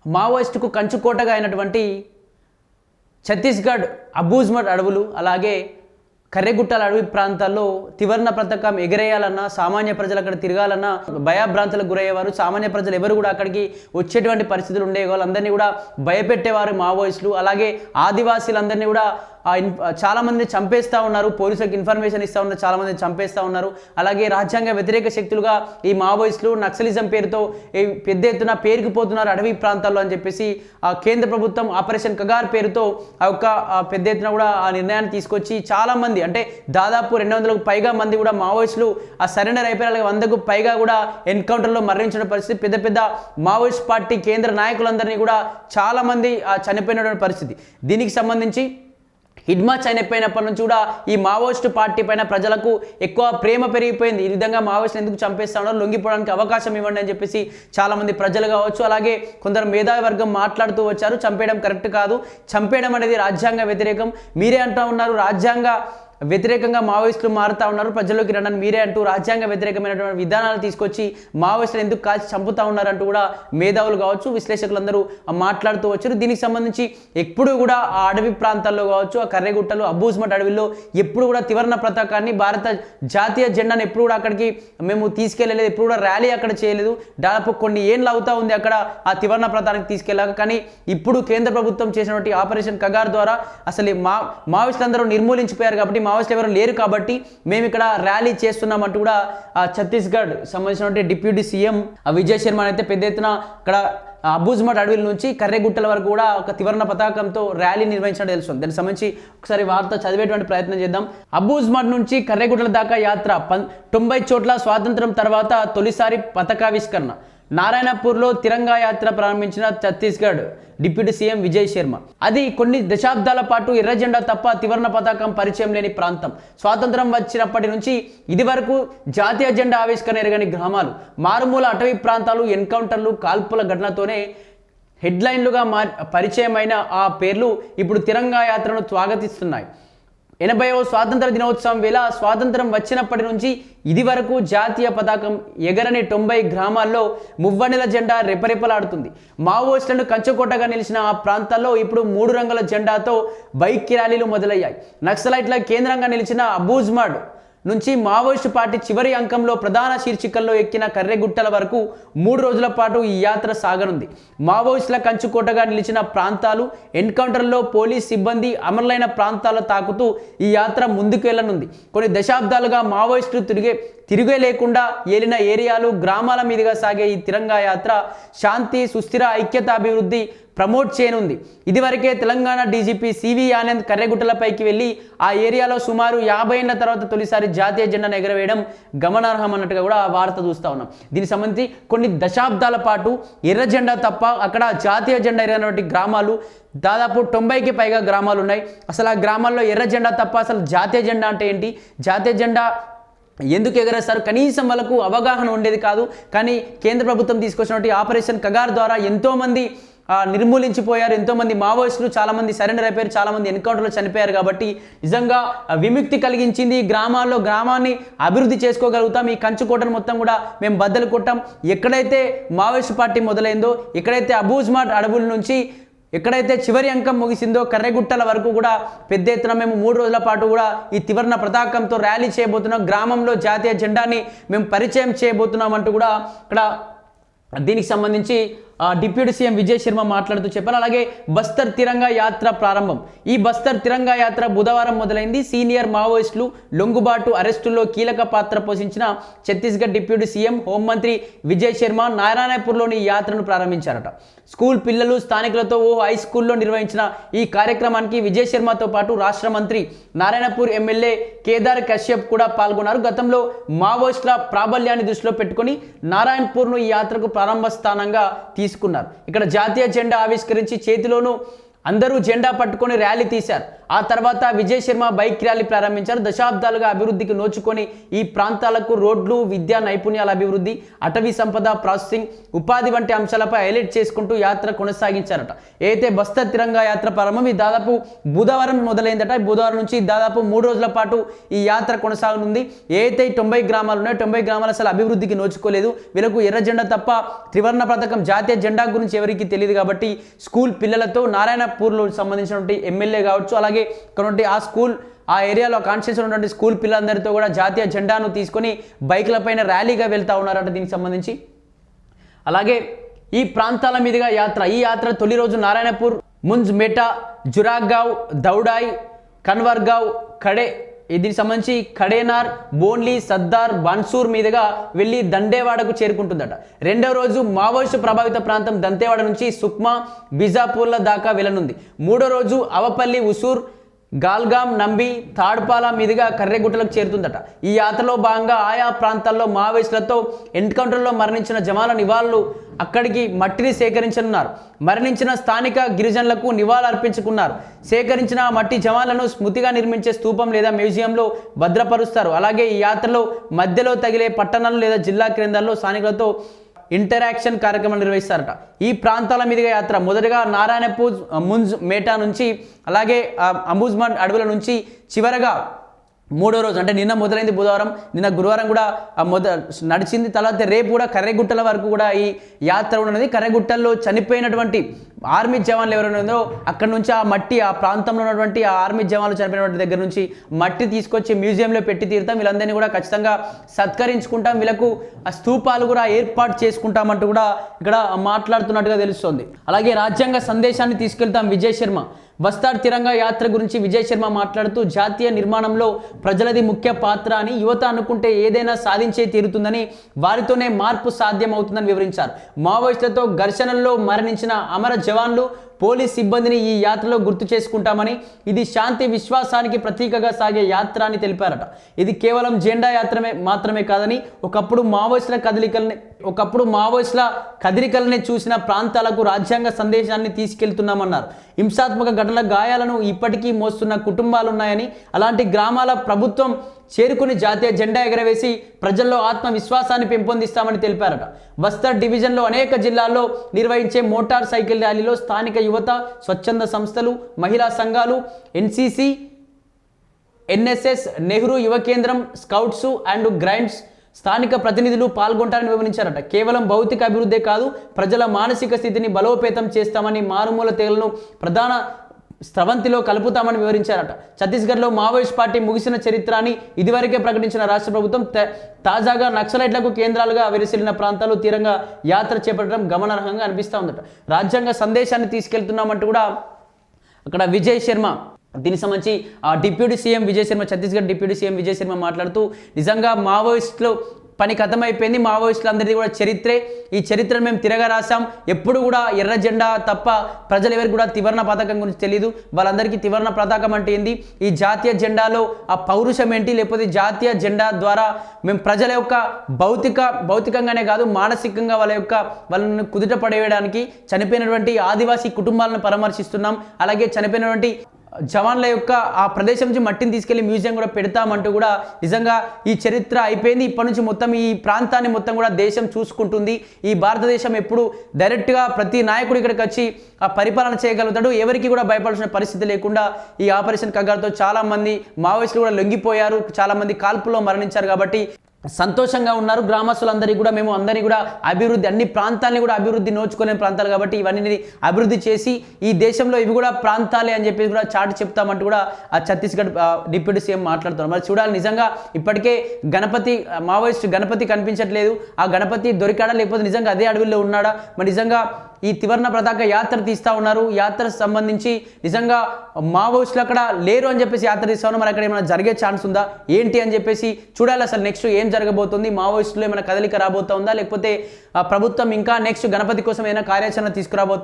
మావోయిస్టుకు కంచుకోటగా అయినటువంటి ఛత్తీస్గఢ్ అబూజ్మఠ్ అడవులు అలాగే కర్రెగుట్టల అడవి ప్రాంతాల్లో త్రివర్ణ పతాకం ఎగరేయాలన్నా సామాన్య ప్రజలు అక్కడ తిరగాలన్నా భయభ్రాంతులకు గురయ్యేవారు. సామాన్య ప్రజలు ఎవరు కూడా అక్కడికి వచ్చేటువంటి పరిస్థితులు ఉండేవి. వాళ్ళందరినీ కూడా భయపెట్టేవారు మావోయిస్టులు. అలాగే ఆదివాసీలందరినీ కూడా చాలామందిని చంపేస్తూ ఉన్నారు. పోలీసులకు ఇన్ఫర్మేషన్ ఇస్తూ ఉన్నారు, చాలామందిని చంపేస్తూ ఉన్నారు. అలాగే రాజ్యాంగ వ్యతిరేక శక్తులుగా ఈ మావోయిస్టులు నక్సలిజం పేరుతో పెద్ద ఎత్తున పేరుకుపోతున్నారు అడవి ప్రాంతాల్లో అని చెప్పేసి కేంద్ర ప్రభుత్వం ఆపరేషన్ కగార్ పేరుతో పెద్ద ఎత్తున కూడా ఆ నిర్ణయాన్ని తీసుకొచ్చి చాలామంది అంటే దాదాపు 200కు పైగా మంది కూడా మావోయిస్టులు సరెండర్ అయిపోయారు. 100కు పైగా కూడా ఎన్కౌంటర్లో మరణించిన పరిస్థితి. పెద్ద పెద్ద మావోయిస్ట్ పార్టీ కేంద్ర నాయకులందరినీ కూడా చాలామంది చనిపోయినటువంటి పరిస్థితి. దీనికి సంబంధించి హిడ్మా చనిపోయినప్పటి నుంచి కూడా ఈ మావోయిస్టు పార్టీ పైన ప్రజలకు ఎక్కువ ప్రేమ పెరిగిపోయింది. ఈ విధంగా మావోయిస్టులు ఎందుకు చంపేస్తా ఉన్నారు, లొంగిపోవడానికి అవకాశం ఇవ్వండి అని చెప్పేసి చాలామంది ప్రజలు కావచ్చు, అలాగే కొందరు మేధావి వర్గం మాట్లాడుతూ వచ్చారు. చంపేయడం కరెక్ట్ కాదు, చంపేయడం అనేది రాజ్యాంగ వ్యతిరేకం. మీరే అంటూ ఉన్నారు రాజ్యాంగ వ్యతిరేకంగా మావోయిస్టులు మారుతూ ఉన్నారు, ప్రజల్లోకి రండి మీరే అంటూ రాజ్యాంగ వ్యతిరేకమైనటువంటి విధానాలు తీసుకొచ్చి మావోయిస్టులు ఎందుకు కాల్చి చంపుతూ ఉన్నారంటూ కూడా మేధావులు కావచ్చు, విశ్లేషకులందరూ మాట్లాడుతూ వచ్చారు. దీనికి సంబంధించి ఎప్పుడు కూడా ఆ అడవి ప్రాంతాల్లో కావచ్చు, ఆ కర్రెగుట్టలు అబూజ్మఠ్ అడవిలో ఎప్పుడు కూడా త్రివర్ణ పతాకాన్ని, భారత జాతీయ జెండాను ఎప్పుడు కూడా అక్కడికి మేము తీసుకెళ్ళలేదు, ఎప్పుడు కూడా ర్యాలీ అక్కడ చేయలేదు. దాదాపు కొన్ని ఏళ్ళు అవుతా ఉంది అక్కడ ఆ త్రివర్ణ పతాకానికి తీసుకెళ్ళాక. కానీ ఇప్పుడు కేంద్ర ప్రభుత్వం చేసినటువంటి ఆపరేషన్ కగార్ ద్వారా అసలు మావోయిస్టులు అందరూ నిర్మూలించిపోయారు కాబట్టి, మావోయిస్టులు ఎవరు లేరు కాబట్టి మేము ఇక్కడ ర్యాలీ చేస్తున్నామంటూ కూడా ఛత్తీస్గఢ్ సంబంధించినటువంటి డిప్యూటీ సీఎం విజయ్ శర్మ అయితే పెద్ద ఎత్తున అక్కడ అబూజ్మఠ్ అడవిల నుంచి కర్రెగుట్టల వరకు కూడా ఒక త్రివర్ణ పతాకంతో ర్యాలీ నిర్వహించడం తెలుస్తుంది. దానికి సంబంధించి ఒకసారి వార్త చదివేటువంటి ప్రయత్నం చేద్దాం. అబూజ్మఠ్ నుంచి కర్రెగుట్టల దాకా యాత్ర 90 చోట్ల స్వాతంత్రం తర్వాత తొలిసారి పతాకావిష్కరణ. నారాయణపూర్లో తిరంగా యాత్ర ప్రారంభించిన ఛత్తీస్గఢ్ డిప్యూటీ సీఎం విజయ్ శర్మ. అది కొన్ని దశాబ్దాల పాటు ఎర్ర జెండా తప్ప త్రివర్ణ పతాకం పరిచయం లేని ప్రాంతం. స్వాతంత్రం వచ్చినప్పటి నుంచి ఇది వరకు జాతీయ జెండా ఆవిష్కరణ ఎరగని గ్రామాలు, మారుమూల అటవీ ప్రాంతాలు, ఎన్కౌంటర్లు, కాల్పుల ఘటనతోనే హెడ్లైన్లుగా పరిచయమైన ఆ పేర్లు ఇప్పుడు తిరంగా యాత్రను స్వాగతిస్తున్నాయి. 80వ స్వాతంత్ర దినోత్సవం వేళ స్వాతంత్రం వచ్చినప్పటి నుంచి ఇది వరకు జాతీయ పతాకం ఎగరని 90 గ్రామాల్లో మువ్వన్నెల జెండా రెపరెపలాడుతుంది. మావోయిస్టులను కంచుకోటగా నిలిచిన ఆ ప్రాంతాల్లో ఇప్పుడు 3 రంగుల జెండాతో బైక్ ర్యాలీలు మొదలయ్యాయి. నక్సలైట్ల కేంద్రంగా నిలిచిన అబూజ్మఠ్ నుంచి మావోయిస్టు పార్టీ చివరి అంకంలో ప్రధాన శీర్షికల్లో ఎక్కిన కర్రెగుట్టల వరకు 3 రోజుల పాటు ఈ యాత్ర సాగనుంది. మావోయిస్టుల కంచుకోటగా నిలిచిన ప్రాంతాలు, ఎన్కౌంటర్లో పోలీస్ సిబ్బంది అమరులైన ప్రాంతాల తాకుతూ ఈ యాత్ర ముందుకు వెళ్ళనుంది. కొన్ని దశాబ్దాలుగా మావోయిస్టులు తిరిగే లేకుండా ఏలిన ఏరియాలు, గ్రామాల మీదుగా సాగే ఈ తిరంగా యాత్ర శాంతి, సుస్థిర, ఐక్యత, అభివృద్ధి ప్రమోట్ చేయనుంది. ఇదివరకే తెలంగాణ డీజీపీ సివి ఆనంద్ కర్రెగుట్టలపైకి వెళ్ళి ఆ ఏరియాలో సుమారు 50 ఏళ్ల తర్వాత తొలిసారి జాతీయ జెండాను ఎగరవేయడం గమనార్హం అన్నట్టుగా కూడా వార్త చూస్తూ ఉన్నాం. దీనికి సంబంధించి కొన్ని దశాబ్దాల పాటు ఎర్ర జెండా తప్ప అక్కడ జాతీయ జెండా ఎగిరినటువంటి గ్రామాలు దాదాపు 90కి పైగా గ్రామాలు ఉన్నాయి. అసలు ఆ గ్రామాల్లో ఎర్ర జెండా తప్ప అసలు జాతీయ జెండా అంటే ఏంటి, జాతీయ జెండా ఎందుకు ఎగరేస్తారు కనీసం వాళ్ళకు అవగాహన ఉండేది కాదు. కానీ కేంద్ర ప్రభుత్వం తీసుకొచ్చినటువంటి ఆపరేషన్ కగార్ ద్వారా ఎంతోమంది నిర్మూలించిపోయారు, ఎంతోమంది మావోయిస్టులు చాలామంది సరెండర్ అయిపోయారు, చాలామంది ఎన్కౌంటర్లో చనిపోయారు. కాబట్టి నిజంగా విముక్తి కలిగించింది. గ్రామాన్ని అభివృద్ధి చేసుకోగలుగుతాం. ఈ కంచుకోటను మొత్తం కూడా మేము బద్దలు కొట్టాం. ఎక్కడైతే మావోయిస్ట్ పార్టీ మొదలైందో, ఎక్కడైతే అబూజ్మఠ్ అడవుల నుంచి ఎక్కడైతే చివరి అంకం ముగిసిందో కర్రెగుట్టల వరకు కూడా పెద్ద ఎత్తున మేము 3 రోజుల పాటు కూడా ఈ త్రివర్ణ పతాకంతో ర్యాలీ చేయబోతున్నాం. గ్రామంలో జాతీయ జెండాని మేము పరిచయం చేయబోతున్నాం అంటూ కూడా ఇక్కడ దీనికి సంబంధించి డిప్యూటీ సీఎం విజయ్ శర్మ మాట్లాడుతూ చెప్పారు. అలాగే బస్తర్ తిరంగా యాత్ర ప్రారంభం. ఈ బస్తర్ తిరంగా యాత్ర బుధవారం మొదలైంది. సీనియర్ మావోయిస్టులు లొంగుబాటు అరెస్టుల్లో కీలక పాత్ర పోషించిన ఛత్తీస్గఢ్ డిప్యూటీ సీఎం హోంమంత్రి విజయ్ శర్మ నారాయణపూర్లోని ఈ యాత్రను ప్రారంభించారట. స్కూల్ పిల్లలు, స్థానికులతో ఓ హై స్కూల్లో నిర్వహించిన ఈ కార్యక్రమానికి విజయ్ శర్మతో పాటు రాష్ట్ర మంత్రి, నారాయణపూర్ ఎమ్మెల్యే కేదార్ కశ్యప్ కూడా పాల్గొన్నారు. గతంలో మావోయిస్టుల ప్రాబల్యాన్ని దృష్టిలో పెట్టుకుని నారాయణపూర్ను ఈ యాత్రకు ప్రారంభ స్థానంగా తీసుకున్నారు. ఇక్కడ జాతీయ జెండా ఆవిష్కరించి చేతిలోనూ అందరూ జెండా పట్టుకొని ర్యాలీ తీశారు. ఆ తర్వాత విజయ్ శర్మ బైక్ ర్యాలీ ప్రారంభించారు. దశాబ్దాలుగా అభివృద్ధికి నోచుకొని ఈ ప్రాంతాలకు రోడ్లు, విద్యా నైపుణ్యాల అభివృద్ధి, అటవీ సంపద ప్రాసెసింగ్, ఉపాధి వంటి అంశాలపై హైలైట్ చేసుకుంటూ యాత్ర కొనసాగించారట. అయితే బస్తర్ తిరంగా యాత్ర ప్రారంభం ఈ దాదాపు బుధవారం మొదలైందట. బుధవారం నుంచి దాదాపు 3 రోజుల పాటు ఈ యాత్ర కొనసాగనుంది. ఏదైతే 90 గ్రామాలు ఉన్నాయో 90 గ్రామాలు అసలు అభివృద్ధికి నోచుకోలేదు. వీళ్ళకు ఎర్ర జెండా తప్ప త్రివర్ణ పతాకం జాతీయ జెండా గురించి ఎవరికి తెలియదు కాబట్టి స్కూల్ పిల్లలతో నారాయణపూర్లో సంబంధించినటువంటి ఎమ్మెల్యే కావచ్చు, అలాగే ఆ స్కూల్ ఆ ఏరియాలో కాన్స్టిట్యూన్సీ ఉన్నటువంటి స్కూల్ పిల్లలందరితో కూడా జాతీయ జెండాను తీసుకొని బైక్లపైన ర్యాలీగా వెళ్తూ ఉన్నారట. దీనికి సంబంధించి అలాగే ఈ ప్రాంతాల మీదుగా యాత్ర, ఈ యాత్ర తొలి రోజు నారాయణపూర్, ముంజ్ మెటా, జురాగావ్, దౌడాయ్, కన్వర్గావ్, కడే, దీనికి సంబంధించి కడేనార్, బోన్లీ, సర్దార్, బన్సూర్ మీదుగా వెళ్ళి దండేవాడకు చేరుకుంటుందట. రెండవ రోజు మావోయిస్టు ప్రభావిత ప్రాంతం దంతేవాడ నుంచి సుక్మా, బిజాపూర్ల దాకా వెళ్ళనుంది. మూడో రోజు అవపల్లి, ఉసూర్, గాల్గాం, నంబి, తాడ్పాల మీదుగా కర్రెగుట్టలకు చేరుతుందట. ఈ యాత్రలో భాగంగా ఆయా ప్రాంతాల్లో మావోయిస్టులతో ఎన్కౌంటర్లో మరణించిన జవాన్ల నివాళులు అక్కడికి మట్టిని సేకరించనున్నారు. మరణించిన స్థానిక గిరిజనులకు నివాళులు అర్పించుకున్నారు. సేకరించిన మట్టి జవాన్లను స్మృతిగా నిర్మించే స్తూపం లేదా మ్యూజియంలో భద్రపరుస్తారు. అలాగే ఈ యాత్రలో మధ్యలో తగిలే పట్టణాలు లేదా జిల్లా కేంద్రాల్లో స్థానికులతో ఇంటరాక్షన్ కార్యక్రమాలు నిర్వహిస్తారట. ఈ ప్రాంతాల మీదుగా యాత్ర మొదటగా నారాయణపూర్, ముంజ్ మేటా నుంచి, అలాగే అంబుజ్మండ్ అడవుల నుంచి, చివరగా మూడో రోజు అంటే నిన్న మొదలైంది బుధవారం, నిన్న గురువారం కూడా నడిచింది. తర్వాత రేపు కూడా కర్రెగుట్టల వరకు కూడా ఈ యాత్ర ఉన్నది. కర్రెగుట్టల్లో చనిపోయినటువంటి ఆర్మీ జవాన్లు ఎవరైనా ఉందో అక్కడ నుంచి ఆ మట్టి, ఆ ప్రాంతంలో ఉన్నటువంటి ఆ ఆర్మీ జవాన్లు చనిపోయినటువంటి దగ్గర నుంచి మట్టి తీసుకొచ్చి మ్యూజియంలో పెట్టి తీరుతాం. వీళ్ళందరినీ కూడా ఖచ్చితంగా సత్కరించుకుంటాం. వీళ్ళకు ఆ స్తూపాలు కూడా ఏర్పాటు చేసుకుంటామంటూ కూడా ఇక్కడ మాట్లాడుతున్నట్టుగా తెలుస్తోంది. అలాగే రాజ్యాంగ సందేశాన్ని తీసుకెళ్తాం. విజయ్ శర్మ బస్తార్ తిరంగా యాత్ర గురించి విజయ్ శర్మ మాట్లాడుతూ జాతీయ నిర్మాణంలో ప్రజలది ముఖ్య పాత్ర అని, యువత అనుకుంటే ఏదైనా సాధించే తీరుతుందని, వారితోనే మార్పు సాధ్యమవుతుందని వివరించారు. మావోయిస్టులతో ఘర్షణల్లో మరణించిన అమర జవాన్లు, పోలీస్ సిబ్బందిని ఈ యాత్రలో గుర్తు చేసుకుంటామని, ఇది శాంతి విశ్వాసానికి ప్రతీకగా సాగే యాత్ర అని తెలిపారట. ఇది కేవలం జెండా యాత్ర మాత్రమే కాదని, ఒకప్పుడు మావోయిస్టుల కదలికలనే చూసిన ప్రాంతాలకు రాజ్యాంగ సందేశాన్ని తీసుకెళ్తున్నామన్నారు. హింసాత్మక ఘటనల గాయాలను ఇప్పటికీ మోస్తున్న కుటుంబాలున్నాయని, అలాంటి గ్రామాల ప్రభుత్వం చేరుకుని జాతీయ జెండా ఎగరవేసి ప్రజల్లో ఆత్మవిశ్వాసాన్ని పెంపొందిస్తామని తెలిపారట. బస్తర్ డివిజన్లో అనేక జిల్లాల్లో నిర్వహించే మోటార్ సైకిల్ ర్యాలీలో స్థానిక యువత, స్వచ్ఛంద సంస్థలు, మహిళా సంఘాలు, ఎన్సీసీ, ఎన్ఎస్ఎస్, నెహ్రూ యువ కేంద్రం, స్కౌట్స్ అండ్ గైడ్స్ స్థానిక ప్రతినిధులు పాల్గొంటారని వివరించారట. కేవలం భౌతిక అభివృద్ధే కాదు, ప్రజల మానసిక స్థితిని బలోపేతం చేస్తామని, మారుమూల తెగలను ప్రధాన స్రవంతిలో కలుపుతామని వివరించారట. ఛత్తీస్గఢ్లో మావోయిస్ట్ పార్టీ ముగిసిన చరిత్రని ఇదివరకే ప్రకటించిన రాష్ట్ర ప్రభుత్వం తాజాగా నక్సలైట్లకు కేంద్రాలుగా విరిసిల్లిన ప్రాంతాలు తీరంగా యాత్ర చేపట్టడం గమనార్హంగా అనిపిస్తూ ఉందట. రాజ్యాంగ సందేశాన్ని తీసుకెళ్తున్నామంటూ కూడా అక్కడ విజయ్ శర్మ, దీనికి సంబంధించి deputy CM Vijay Sharma, Chhattisgarh deputy CM Vijay Sharma మాట్లాడుతూ నిజంగా మావోయిస్టులు పని ఖతమైపోయింది, మావోయిస్టులందరిది కూడా చరిత్రే, ఈ చరిత్రను మేము తిరగా రాసాం. ఎప్పుడు కూడా ఎర్ర జెండా తప్ప ప్రజలు ఎవరికి కూడా త్రివర్ణ పతాకం గురించి తెలియదు. వాళ్ళందరికీ త్రివర్ణ పతాకం అంటే ఏంది, ఈ జాతీయ జెండాలో ఆ పౌరుషం ఏంటి, లేకపోతే జాతీయ జెండా ద్వారా మేము ప్రజల యొక్క భౌతికంగానే కాదు మానసికంగా వాళ్ళని కుదుట పడేయడానికి చనిపోయినటువంటి ఆదివాసీ కుటుంబాలను పరామర్శిస్తున్నాం. అలాగే చనిపోయినటువంటి జవాన్ల యొక్క ఆ ప్రదేశం నుంచి మట్టిని తీసుకెళ్లి మ్యూజియం కూడా పెడతామంటూ కూడా నిజంగా ఈ చరిత్ర అయిపోయింది. ఇప్పటి నుంచి మొత్తం ఈ ప్రాంతాన్ని మొత్తం కూడా దేశం చూసుకుంటుంది. ఈ భారతదేశం ఎప్పుడు డైరెక్ట్గా ప్రతి నాయకుడు ఇక్కడికి వచ్చి ఆ పరిపాలన చేయగలుగుతాడు. ఎవరికి కూడా భయపడాల్సిన పరిస్థితి లేకుండా ఈ ఆపరేషన్ కగారుతో చాలామంది మావోయిస్టులు కూడా లొంగిపోయారు, చాలామంది కాల్పుల్లో మరణించారు. కాబట్టి సంతోషంగా ఉన్నారు గ్రామస్తులందరికీ కూడా. మేము అందరినీ కూడా అభివృద్ధి, అన్ని ప్రాంతాలని కూడా అభివృద్ధి నోచుకునే ప్రాంతాలు కాబట్టి ఇవన్నీ అభివృద్ధి చేసి ఈ దేశంలో ఇవి కూడా ప్రాంతాలే అని చెప్పి కూడా చాటి చెప్తామంటూ కూడా ఆ ఛత్తీస్గఢ్ డిప్యూటీ సీఎం మాట్లాడుతున్నారు. మరి చూడాలి, నిజంగా ఇప్పటికే మావోయిస్ట్ గణపతి కనిపించట్లేదు. ఆ గణపతి దొరికాడా లేకపోతే నిజంగా అదే అడవిలో ఉన్నాడా? మరి నిజంగా ఈ త్రివర్ణ పతాక యాత్ర తీస్తూ ఉన్నారు. యాత్ర సంబంధించి నిజంగా మావోయిస్టులు అక్కడ లేరు అని చెప్పేసి యాత్ర తీస్తా ఉన్నారు. మరి అక్కడ ఏమైనా జరిగే ఛాన్స్ ఉందా ఏంటి అని చెప్పేసి చూడాలి. అసలు నెక్స్ట్ ఏం జరగబోతుంది, మావోయిస్టులు ఏమైనా కదలిక రాబోతుందా, లేకపోతే ప్రభుత్వం ఇంకా నెక్స్ట్ గణపతి కోసం ఏమైనా కార్యాచరణ తీసుకురాబోతుందా?